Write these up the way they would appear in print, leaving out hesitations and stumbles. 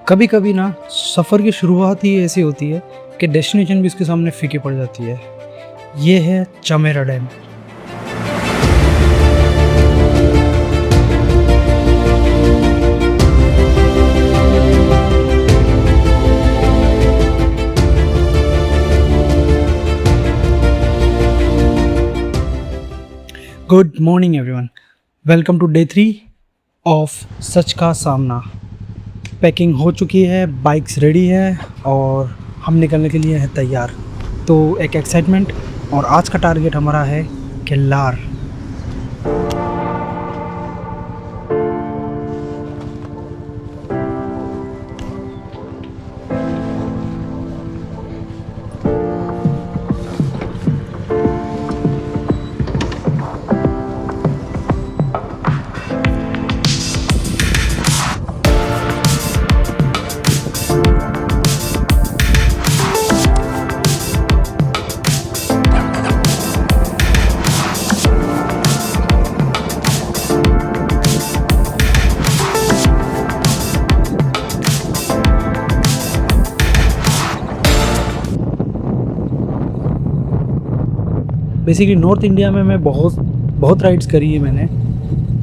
कभी कभी ना सफ़र की शुरुआत ही ऐसी होती है कि डेस्टिनेशन भी उसके सामने फीकी पड़ जाती है। ये है Chamera dam. Good morning everyone, welcome to day 3 of सच का सामना। पैकिंग हो चुकी है, बाइक्स रेडी है और हम निकलने के लिए हैं तैयार। तो एक एक्साइटमेंट, और आज का टारगेट हमारा है किल्लार। बेसिकली नॉर्थ इंडिया में मैं बहुत राइड्स करी है मैंने,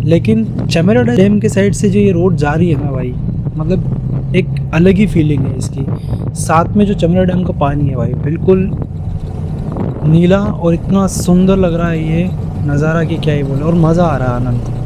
लेकिन चमेरा डैम के साइड से जो ये रोड जा रही है ना भाई, मतलब एक अलग ही फीलिंग है इसकी। साथ में जो चमेरा डैम का पानी है भाई, बिल्कुल नीला और इतना सुंदर लग रहा है ये नज़ारा कि क्या ही बोले, और मज़ा आ रहा है, आनंद।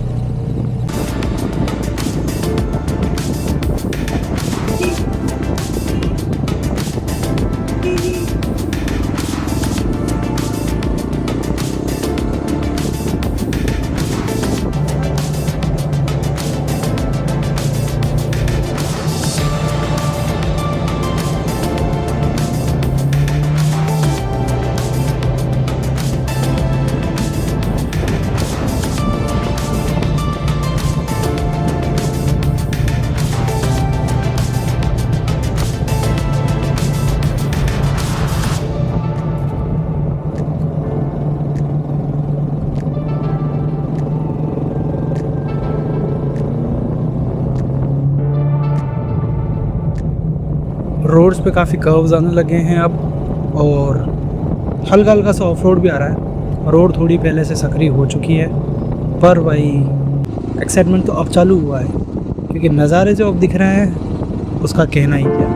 रोड्स पे काफ़ी कर्व्स आने लगे हैं अब, और हल्का हल्का सा ऑफ रोड भी आ रहा है। रोड थोड़ी पहले से सक्रिय हो चुकी है, पर भाई एक्साइटमेंट तो अब चालू हुआ है, क्योंकि नज़ारे जो अब दिख रहे हैं उसका कहना ही क्या।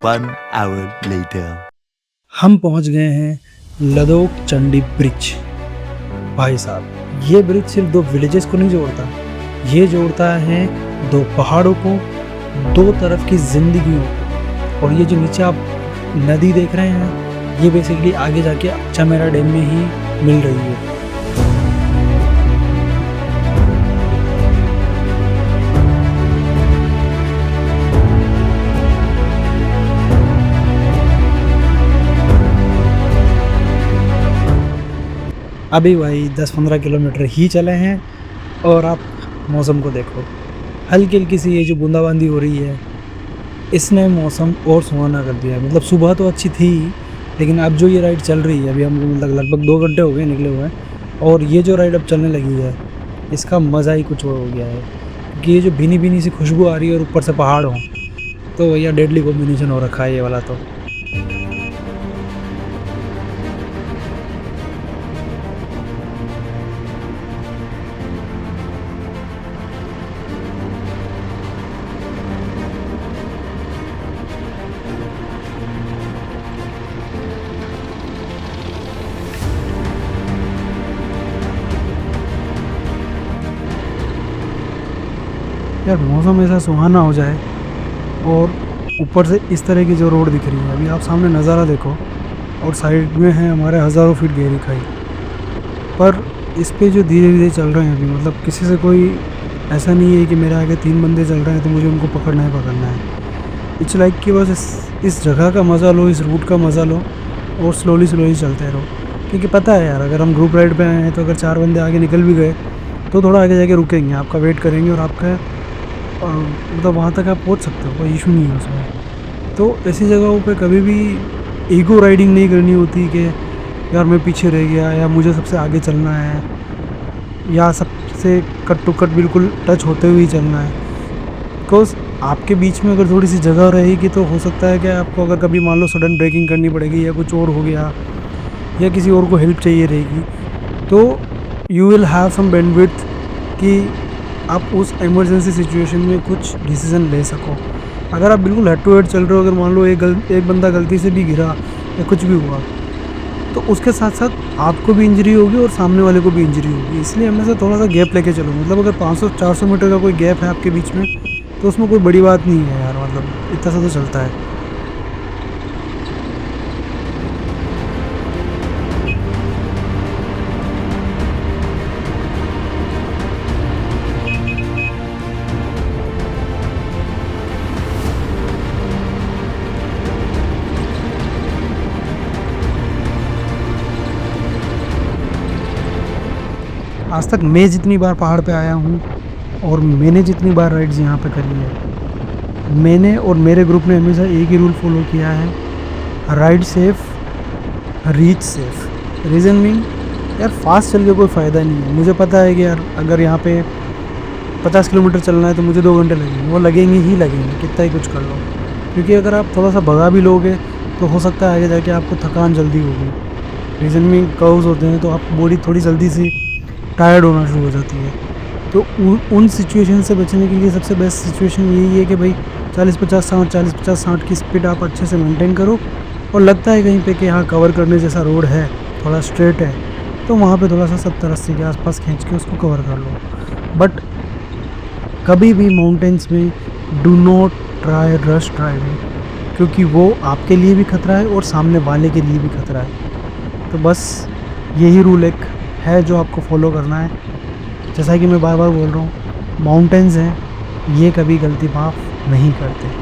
One hour later. हम पहुंच गए हैं लदोक चंडी ब्रिज। भाई साहब, ये ब्रिज सिर्फ दो विलेजेस को नहीं जोड़ता, ये जोड़ता है दो पहाड़ों को, दो तरफ की जिंदगियों को। और ये जो नीचे आप नदी देख रहे हैं, ये बेसिकली आगे जाके चमेरा डैम में ही मिल रही है। अभी भाई 10-15 किलोमीटर ही चले हैं और आप मौसम को देखो, हल्की हल्की सी ये जो बूंदाबांदी हो रही है, इसने मौसम और सुहाना कर दिया है। मतलब सुबह तो अच्छी थी, लेकिन अब जो ये राइड चल रही है, अभी हमको मतलब लगभग 2 घंटे हो गए निकले हुए हैं, और ये जो राइड अब चलने लगी है, इसका मज़ा ही कुछ और हो गया है। क्योंकि ये जो भीनी-भीनी सी खुशबू आ रही है और ऊपर से पहाड़ हो, तो भैया डेडली कॉम्बिनेशन हो रखा है ये वाला तो। यार मौसम ऐसा सुहाना हो जाए और ऊपर से इस तरह की जो रोड दिख रही है, अभी आप सामने नज़ारा देखो, और साइड में है हमारे हज़ारों फीट गहरी खाई, पर इस पे जो धीरे धीरे चल रहे हैं अभी, मतलब किसी से कोई ऐसा नहीं है कि मेरे आगे 3 बंदे चल रहे हैं तो मुझे उनको पकड़ना है। इट्स लाइक कि बस इस जगह का मज़ा लो, इस रूट का मज़ा लो और स्लोली स्लोली चलते रहो। क्योंकि पता है यार, अगर हम ग्रुप राइड पे आए हैं तो अगर 4 बंदे आगे निकल भी गए तो थोड़ा आगे जाके रुकेंगे, आपका वेट करेंगे और आपका मतलब वहाँ तक आप पहुँच सकते हो, कोई इशू नहीं है उसमें। तो ऐसी जगहों पे कभी भी ईगो राइडिंग नहीं करनी होती कि यार मैं पीछे रह गया या मुझे सबसे आगे चलना है या सबसे कट टू कट बिल्कुल टच होते हुए ही चलना है। बिकॉज आपके बीच में अगर थोड़ी सी जगह रहेगी तो हो सकता है कि आपको अगर कभी मान लो सडन ब्रेकिंग करनी पड़ेगी या कुछ और हो गया या किसी और को हेल्प चाहिए रहेगी, तो you will have some bandwidth कि आप उस इमरजेंसी सिचुएशन में कुछ डिसीजन ले सको। अगर आप बिल्कुल हेड टू हेड चल रहे हो, अगर मान लो एक बंदा गलती से भी गिरा या कुछ भी हुआ, तो उसके साथ साथ आपको भी इंजरी होगी और सामने वाले को भी इंजरी होगी। इसलिए हमेशा थोड़ा सा गैप लेके चलो। मतलब अगर 500-400 मीटर का कोई गैप है आपके बीच में तो उसमें कोई बड़ी बात नहीं है यार, मतलब इतना सा तो चलता है। आज तक मैं जितनी बार पहाड़ पे आया हूँ और मैंने जितनी बार राइड्स यहाँ पे करी है, मैंने और मेरे ग्रुप ने हमेशा एक ही रूल फॉलो किया है, ride safe reach safe. Reason mean यार फास्ट चल के कोई फ़ायदा नहीं है। मुझे पता है कि यार अगर यहाँ पे 50 किलोमीटर चलना है तो मुझे 2 घंटे लगेंगे, वो लगेंगे ही लगेंगे, कितना ही कुछ कर लो। क्योंकि अगर आप थोड़ा सा भगा भी लोगे तो हो सकता है आगे जाके आपको थकान जल्दी होगी। रीज़न मीन कर्व्स होते हैं तो आप बॉडी थोड़ी जल्दी से टायर्ड होना शुरू हो जाती है। तो उन सिचुएशन से बचने के लिए सबसे बेस्ट सिचुएशन यही है कि भाई 40-50-60 की स्पीड आप अच्छे से मेंटेन करो, और लगता है कहीं पे कि हाँ कवर करने जैसा रोड है, थोड़ा स्ट्रेट है, तो वहाँ पे थोड़ा सा 70-80 के आसपास खींच के उसको कवर कर लो। बट कभी भी माउंटेन्स में do not try rush driving, क्योंकि वो आपके लिए भी खतरा है और सामने वाले के लिए भी खतरा है। तो बस यही रूल एक है जो आपको फॉलो करना है। जैसा कि मैं बार बार बोल रहा हूँ, माउंटेन्स हैं, ये कभी गलती माफ़ नहीं करते।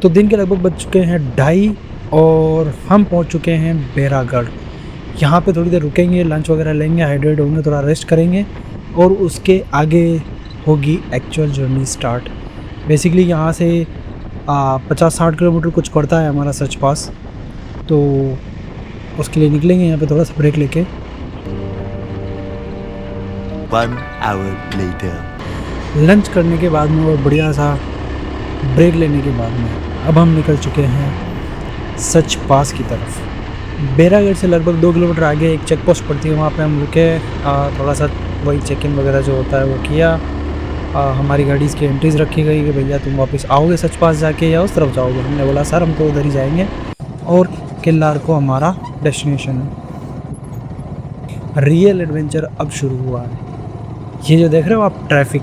तो दिन के लगभग बज चुके हैं 2:30 और हम पहुंच चुके हैं बैरागढ़। यहाँ पे थोड़ी देर रुकेंगे, लंच वगैरह लेंगे, हाइड्रेट होंगे, थोड़ा रेस्ट करेंगे और उसके आगे होगी एक्चुअल जर्नी स्टार्ट। बेसिकली यहाँ से 50-60 किलोमीटर कुछ पड़ता है हमारा सच पास, तो उसके लिए निकलेंगे यहाँ पे थोड़ा सा ब्रेक लेके। 1 hour later. लंच करने के बाद में और बढ़िया सा ब्रेक लेने के बाद में अब हम निकल चुके हैं सच पास की तरफ। बैरागढ़ से लगभग 2 किलोमीटर आगे एक चेक पोस्ट पड़ती है, वहाँ पे हम रुके, थोड़ा सा वही चेक इन वगैरह जो होता है वो किया। हमारी गाड़ी की एंट्रीज रखी गई कि भैया तुम वापस आओगे सच पास जाके या उस तरफ जाओगे। हमने बोला सर हम तो उधर ही जाएंगे और किल्लार को हमारा डेस्टिनेशन है। रियल एडवेंचर अब शुरू हुआ है। ये जो देख रहे हो आप ट्रैफिक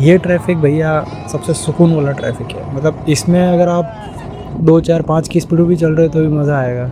ये ट्रैफिक भैया सबसे सुकून वाला ट्रैफिक है। मतलब इसमें अगर आप 2-4-5 की स्पीड में भी चल रहे हो तो भी मज़ा आएगा।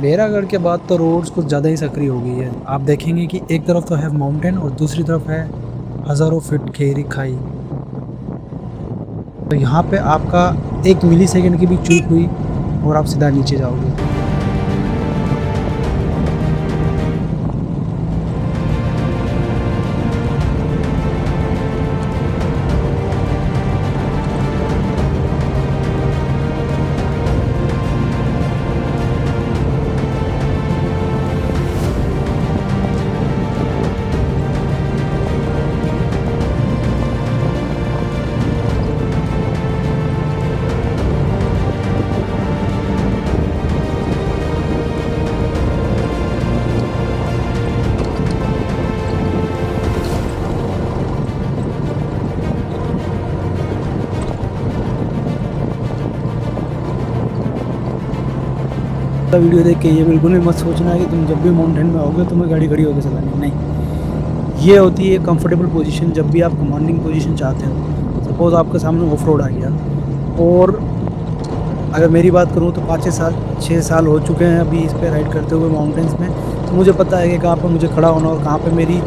बेरागढ़ के बाद तो रोड्स कुछ ज़्यादा ही सक्रिय हो गई है। आप देखेंगे कि एक तरफ तो है माउंटेन और दूसरी तरफ है हज़ारों फीट गहरी खाई। तो यहाँ पे आपका 1 मिली सेकेंड की भी चूक हुई और आप सीधा नीचे जाओगे। वीडियो देख के ये बिल्कुल भी मत सोचना है कि तुम जब भी माउंटेन में आओगे तुम्हें गाड़ी खड़ी होकर चलानी नहीं। ये होती है कंफर्टेबल पोजीशन जब भी आप कमांडिंग पोजीशन चाहते हो। सपोज़ आपके सामने ऑफ रोड आ गया और अगर मेरी बात करूँ तो 6 साल हो चुके हैं अभी इस पर राइड करते हुए माउंटेन्स में। तो मुझे पता है कि कहाँ पर मुझे खड़ा होना और कहाँ पर मेरी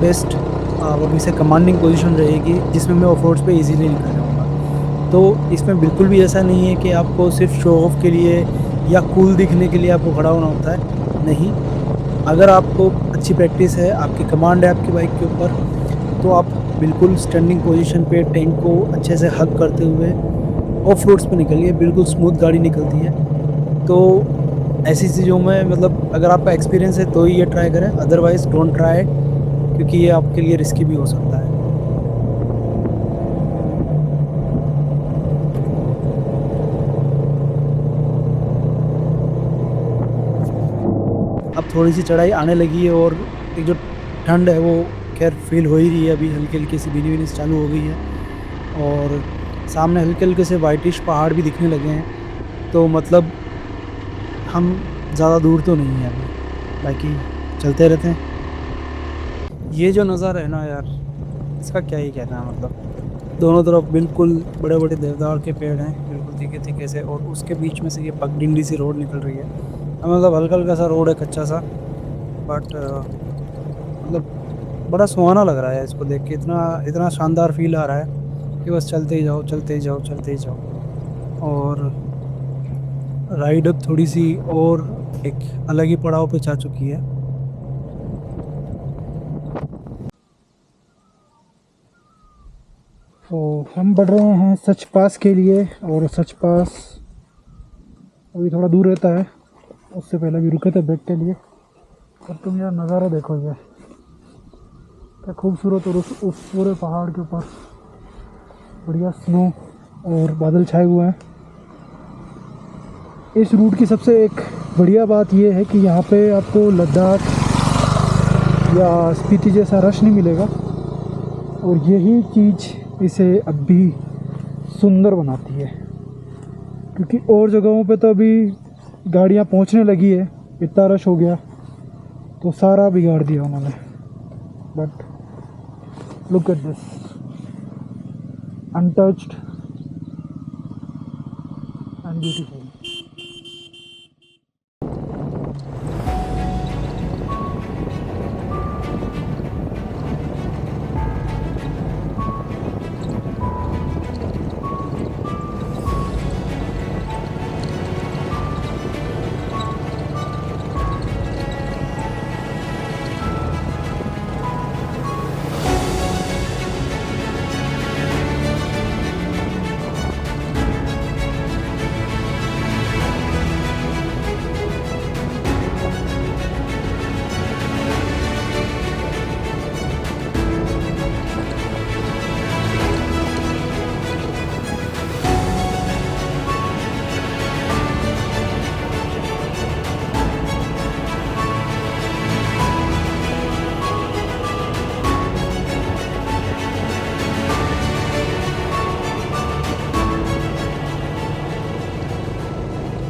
बेस्ट अभी से कमांडिंग पोजीशन रहेगी जिसमें मैं ऑफ रोड्स पर ईजीली निकल जाऊँगा। तो इसमें बिल्कुल भी ऐसा नहीं है कि आपको सिर्फ शो ऑफ के लिए या कूल दिखने के लिए आपको खड़ा होना होता है। नहीं, अगर आपको अच्छी प्रैक्टिस है, आपकी कमांड है आपकी बाइक के ऊपर, तो आप बिल्कुल स्टैंडिंग पोजीशन पे टैंक को अच्छे से हग करते हुए ऑफ रोड्स पे निकलिए। बिल्कुल स्मूथ गाड़ी निकलती है। तो ऐसी चीज़ों में मतलब अगर आपका एक्सपीरियंस है तो ही ये ट्राई करें, अदरवाइज़ डोंट ट्राई, क्योंकि ये आपके लिए रिस्की भी हो सकता है। अब थोड़ी सी चढ़ाई आने लगी है और एक जो ठंड है वो खैर फील हो ही रही है। अभी हल्की हल्की सी भीनी भीनी चालू हो गई है और सामने हल्के हल्के से वाइटिश पहाड़ भी दिखने लगे हैं। तो मतलब हम ज़्यादा दूर तो नहीं हैं अभी, बाकी चलते रहते हैं। ये जो नज़ारा है ना यार, इसका क्या ही कहना है। मतलब दोनों तरफ बिल्कुल बड़े बड़े देवदार के पेड़ हैं, बिल्कुल तीखे तीखे से, और उसके बीच में से ये पगडंडी सी रोड निकल रही है। मतलब हल्का हल्का सा रोड है, कच्चा सा, बट मतलब बड़ा सुहाना लग रहा है इसको देख के। इतना शानदार फील आ रहा है कि बस चलते ही जाओ चलते ही जाओ चलते ही जाओ। और राइड अब थोड़ी सी और एक अलग ही पड़ाव पे जा चुकी है। तो हम बढ़ रहे हैं सच पास के लिए, और सच पास अभी थोड़ा दूर रहता है। उससे पहले भी रुके थे ब्रेक के लिए। और तुम यार नज़ारा देखो, ये क्या खूबसूरत। और उस पूरे पहाड़ के ऊपर बढ़िया स्नो और बादल छाए हुए हैं। इस रूट की सबसे एक बढ़िया बात यह है कि यहाँ पे आपको लद्दाख या स्पीति जैसा रश नहीं मिलेगा, और यही चीज़ इसे अब भी सुंदर बनाती है। क्योंकि और जगहों पे तो अभी गाड़ियाँ पहुँचने लगी है, इतना रश हो गया तो सारा बिगाड़ दिया उन्होंने। But look at this, untouched and beautiful.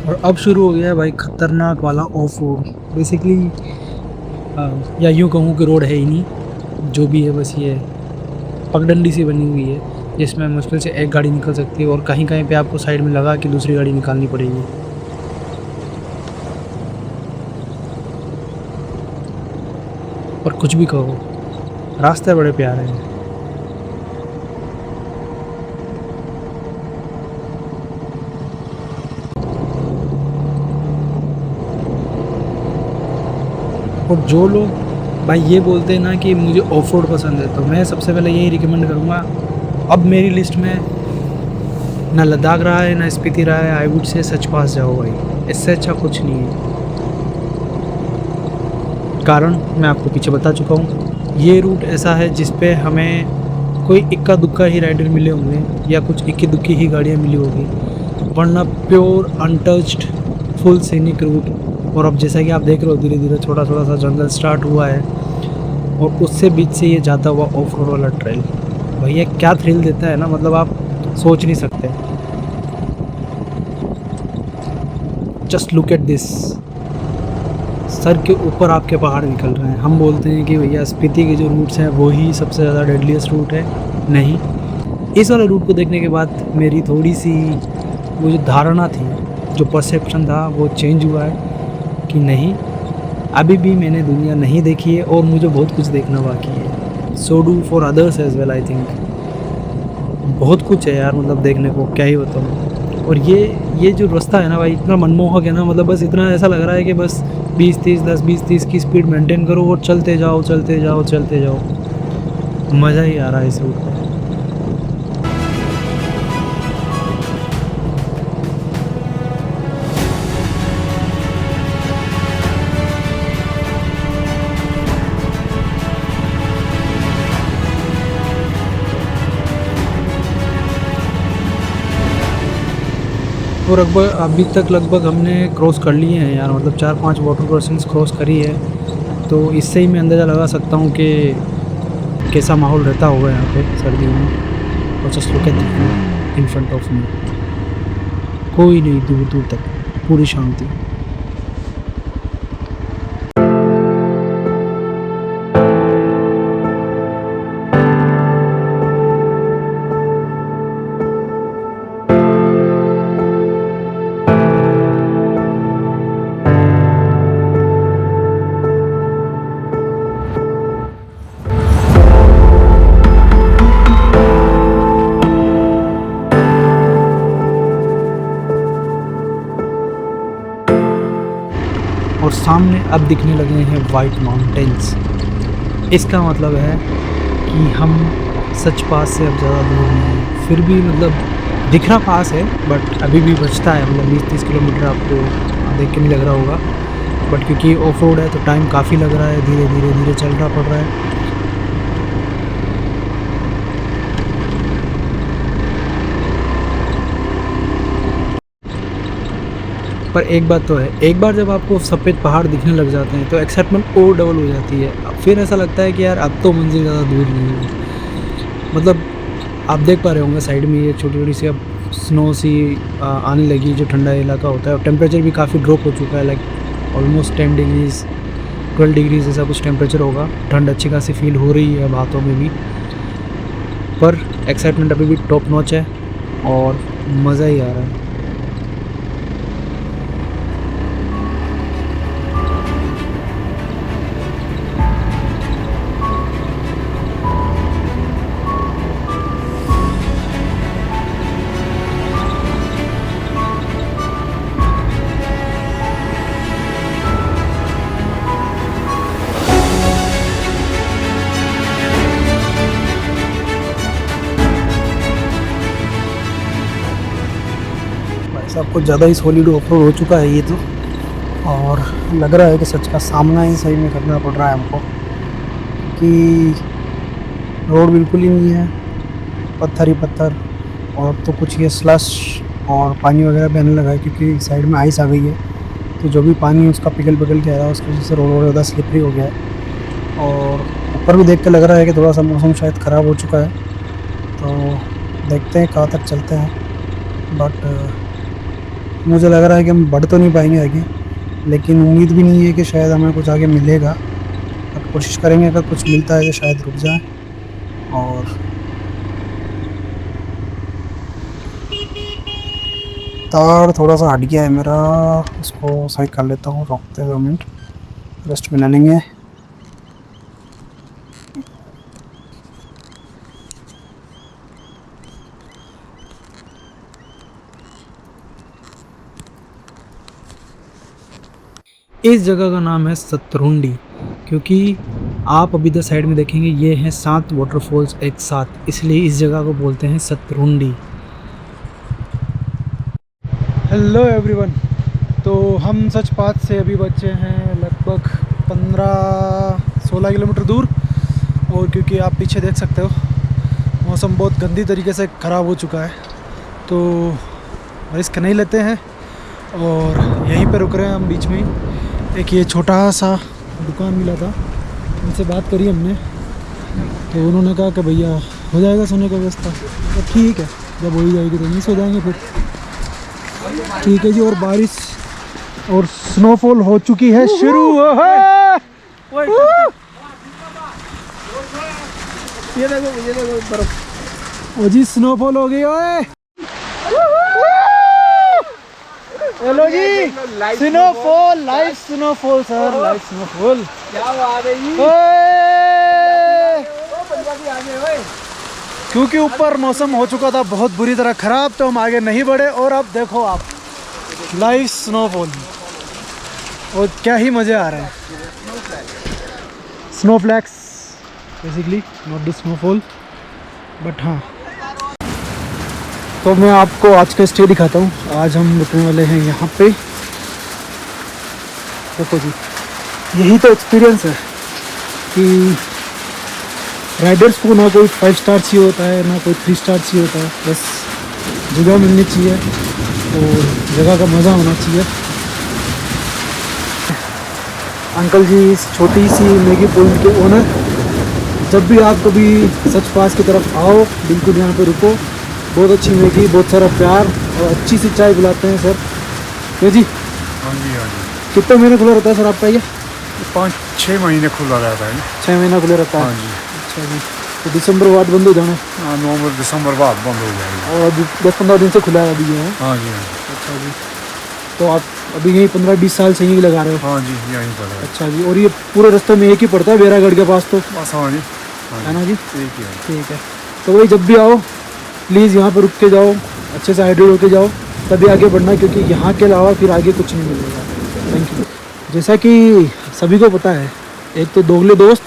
और अब शुरू हो गया है भाई ख़तरनाक वाला ऑफ रोड। बेसिकली या यूँ कहूँ कि रोड है ही नहीं, जो भी है बस ये पगडंडी सी बनी हुई है जिसमें मुश्किल से एक गाड़ी निकल सकती है, और कहीं कहीं पे आपको साइड में लगा कि दूसरी गाड़ी निकालनी पड़ेगी। कुछ भी कहो, रास्ते बड़े प्यारे हैं। और जो लोग भाई ये बोलते हैं ना कि मुझे ऑफ रोड पसंद है, तो मैं सबसे पहले यही रिकमेंड करूँगा, अब मेरी लिस्ट में ना लद्दाख रहा है ना स्पीति रहा है, आई वुड से सच पास जाओ भाई, इससे अच्छा कुछ नहीं है। कारण मैं आपको पीछे बता चुका हूँ, ये रूट ऐसा है जिस पे हमें कोई इक्का दुक्का ही राइडर मिले होंगे या कुछ इक्की दुक्की ही गाड़ियाँ मिली होगी, वरना pure untouched full scenic route. और अब जैसा कि आप देख रहे हो धीरे धीरे छोटा छोटा सा जंगल स्टार्ट हुआ है और उससे बीच से ये जाता हुआ ऑफ रोड वाला ट्रेल, भैया क्या थ्रिल देता है ना, मतलब आप सोच नहीं सकते। Just look at this, sir के ऊपर आपके पहाड़ निकल रहे हैं। हम बोलते हैं कि भैया स्पीति के जो रूट्स हैं वो ही सबसे ज़्यादा डेडलीस्ट रूट है, नहीं। इस वाले रूट को देखने के बाद मेरी थोड़ी सी वो जो धारणा थी, जो परसेप्शन था, वो चेंज हुआ है कि नहीं, अभी भी मैंने दुनिया नहीं देखी है और मुझे बहुत कुछ देखना बाकी है। So do for others as well, I think बहुत कुछ है यार, मतलब देखने को क्या ही बताऊँ। और ये जो रास्ता है ना भाई, इतना मनमोहक है ना, मतलब बस इतना ऐसा लग रहा है कि बस 20-30 की स्पीड मेंटेन करो और चलते जाओ चलते जाओ चलते जाओ, मज़ा ही आ रहा है इस रूट पर। और अभी तक लगभग हमने क्रॉस कर लिए हैं यार, मतलब 4-5 वाटर क्रॉसिंग्स क्रॉस करी है, तो इससे ही मैं अंदाज़ा लगा सकता हूँ कि कैसा माहौल रहता होगा यहाँ पे सर्दियों में। और just look at in front of me, कोई नहीं दूर दूर तक, पूरी शांति। और सामने अब दिखने लगे हैं वाइट माउंटेन्स। इसका मतलब है कि हम सच पास से अब ज़्यादा दूर नहीं हैं, फिर भी मतलब दिख रहा पास है, बट अभी भी बचता है, मतलब 20-30 किलोमीटर आपको देख के नहीं लग रहा होगा, बट क्योंकि ऑफ रोड है तो टाइम काफ़ी लग रहा है, धीरे धीरे धीरे चलना पड़ रहा है। पर एक बात तो है, एक बार जब आपको सफ़ेद पहाड़ दिखने लग जाते हैं तो एक्साइटमेंट और डबल हो जाती है। फिर ऐसा लगता है कि यार अब तो मंजिल ज़्यादा दूर नहीं है। मतलब आप देख पा रहे होंगे साइड में ये छोटी छोटी सी अब स्नो सी आने लगी, जो ठंडा इलाका होता है। और टेम्परेचर भी काफ़ी ड्रॉप हो चुका है, लाइक ऑलमोस्ट 10 डिग्रीज़ 12 डिग्रीज़ ऐसा कुछ टेम्परेचर होगा। ठंड अच्छी खासी फील हो रही है बातों में भी, पर एक्साइटमेंट अभी भी टॉप नॉच है और मज़ा ही आ रहा है। सब कुछ ज़्यादा ही सॉलिड ऑफ रोड हो चुका है ये तो, और लग रहा है कि सच का सामना ही सही में करना पड़ रहा है हमको, कि रोड बिल्कुल ही नहीं है, पत्थर ही पत्थर। और तो कुछ ये स्लश और पानी वगैरह बहने लगा है क्योंकि साइड में आइस आ गई है, तो जो भी पानी है उसका पिघल पिघल के आ रहा है, उसकी वजह से रोड ज़्यादा स्लिपरी हो गया है। और ऊपर भी देख के लग रहा है कि थोड़ा सा मौसम शायद ख़राब हो चुका है, तो देखते हैं कहाँ तक चलते हैं। बट मुझे लग रहा है कि हम बढ़ तो नहीं पाएंगे आगे, लेकिन उम्मीद भी नहीं है कि शायद हमें कुछ आगे मिलेगा। अब कोशिश करेंगे, अगर कुछ मिलता है तो शायद रुक जाए। और तार थोड़ा सा हट गया है मेरा, उसको सही कर लेता हूँ, रोकते 2 मिनट, रेस्ट में ले लेंगे। इस जगह का नाम है सतरुंडी, क्योंकि आप अभी द साइड में देखेंगे ये हैं 7 वाटरफॉल्स एक साथ, इसलिए इस जगह को बोलते हैं सतरुंडी। हेलो एवरीवन, तो हम सच पाथ से अभी बचे हैं लगभग 15-16 किलोमीटर दूर। और क्योंकि आप पीछे देख सकते हो मौसम बहुत गंदी तरीके से ख़राब हो चुका है, तो रिस्क नहीं लेते हैं और यहीं पे रुक रहे हैं हम बीच में ही। एक ये छोटा सा दुकान मिला था, उनसे बात करी हमने, तो उन्होंने कहा कि भैया हो जाएगा सोने का व्यवस्था। तो ठीक है, जब हो ही जाएगी तो नहीं सो जाएंगे फिर। ठीक है जी। और बारिश और स्नोफॉल हो चुकी है शुरू। ये देखो बर्फ। ओ जी स्नोफॉल हो गई। ओए hello ji, snowfall, live snowfall sir, live snowfall. क्या बात है जी। क्योंकि ऊपर मौसम हो चुका था बहुत बुरी तरह ख़राब, तो हम आगे नहीं बढ़े। और अब देखो आप लाइव स्नोफॉल, और क्या ही मज़े आ रहे हैं। Snowflakes basically, not the snowfall but हाँ। तो मैं आपको आज का स्टे दिखाता हूँ। आज हम रुकने वाले हैं यहाँ पे। देखो जी, यही तो एक्सपीरियंस है कि राइडर्स को ना कोई 5 स्टार चाहिए होता है, ना कोई 3 स्टार चाहिए होता है, बस जगह मिलनी चाहिए और जगह का मज़ा होना चाहिए। अंकल जी इस छोटी सी मैगी पॉइंट के ओनर, जब भी आप कभी सच पास की तरफ आओ बिल्कुल यहाँ पे रुको। बहुत अच्छी मैगी, बहुत सारा प्यार और अच्छी सी चाय पिलाते हैं सर। ये जी। हाँ जी, हाँ जी। कितने महीने खुला रहता है सर आपका ये? 5-6 महीने खुला रहता है। 6 महीना खुला रहता है। हाँ जी। अच्छा जी। तो दिसंबर बाद बंद हो जाना? हाँ, नवंबर दिसंबर बाद बंद हो जाएगा। और अभी 10-15 दिन से खुला है अभी ये है? हाँ जी, हाँ जी। अच्छा जी। तो आप अभी यही 15-20 साल से यहीं लगा रहे हो? हाँ जी, यहीं पर है। अच्छा जी। और ये पूरे रास्ते में एक ही पड़ता है बेरागढ़ के पास तो? बस हाँ जी, है ना जी? ठीक है। ठीक है। तो वही जब भी आओ प्लीज़ यहाँ पर रुक के जाओ, अच्छे से हाइड्रेट होके जाओ, तभी आगे बढ़ना, क्योंकि यहाँ के अलावा फिर आगे कुछ नहीं मिलेगा। Thank you. जैसा कि सभी को पता है, एक तो दोगले दोस्त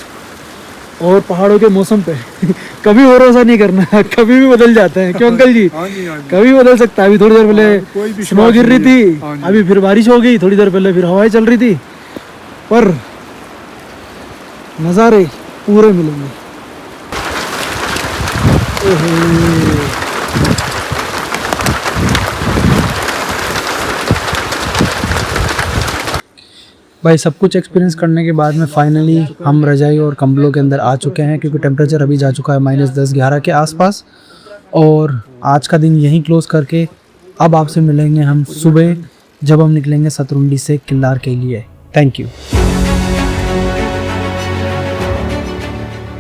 और पहाड़ों के मौसम पे कभी भरोसा नहीं करना, कभी भी बदल जाते हैं। क्यों अंकल जी? हाँ जी, हाँ जी। कभी बदल सकता है। अभी थोड़ी देर कोई भी पहले स्नो गिर रही थी, हाँ जी। अभी फिर बारिश हो गई, थोड़ी देर पहले फिर हवाएं चल रही थी, पर नज़ारे पूरे मिलेंगे। भाई सब कुछ एक्सपीरियंस करने के बाद में फाइनली हम रजाई और कंबलों के अंदर आ चुके हैं, क्योंकि टेम्परेचर अभी जा चुका है -10-11 के आसपास। और आज का दिन यहीं क्लोज करके अब आपसे मिलेंगे हम सुबह, जब हम निकलेंगे सतरुंडी से किल्लार के लिए। Thank you.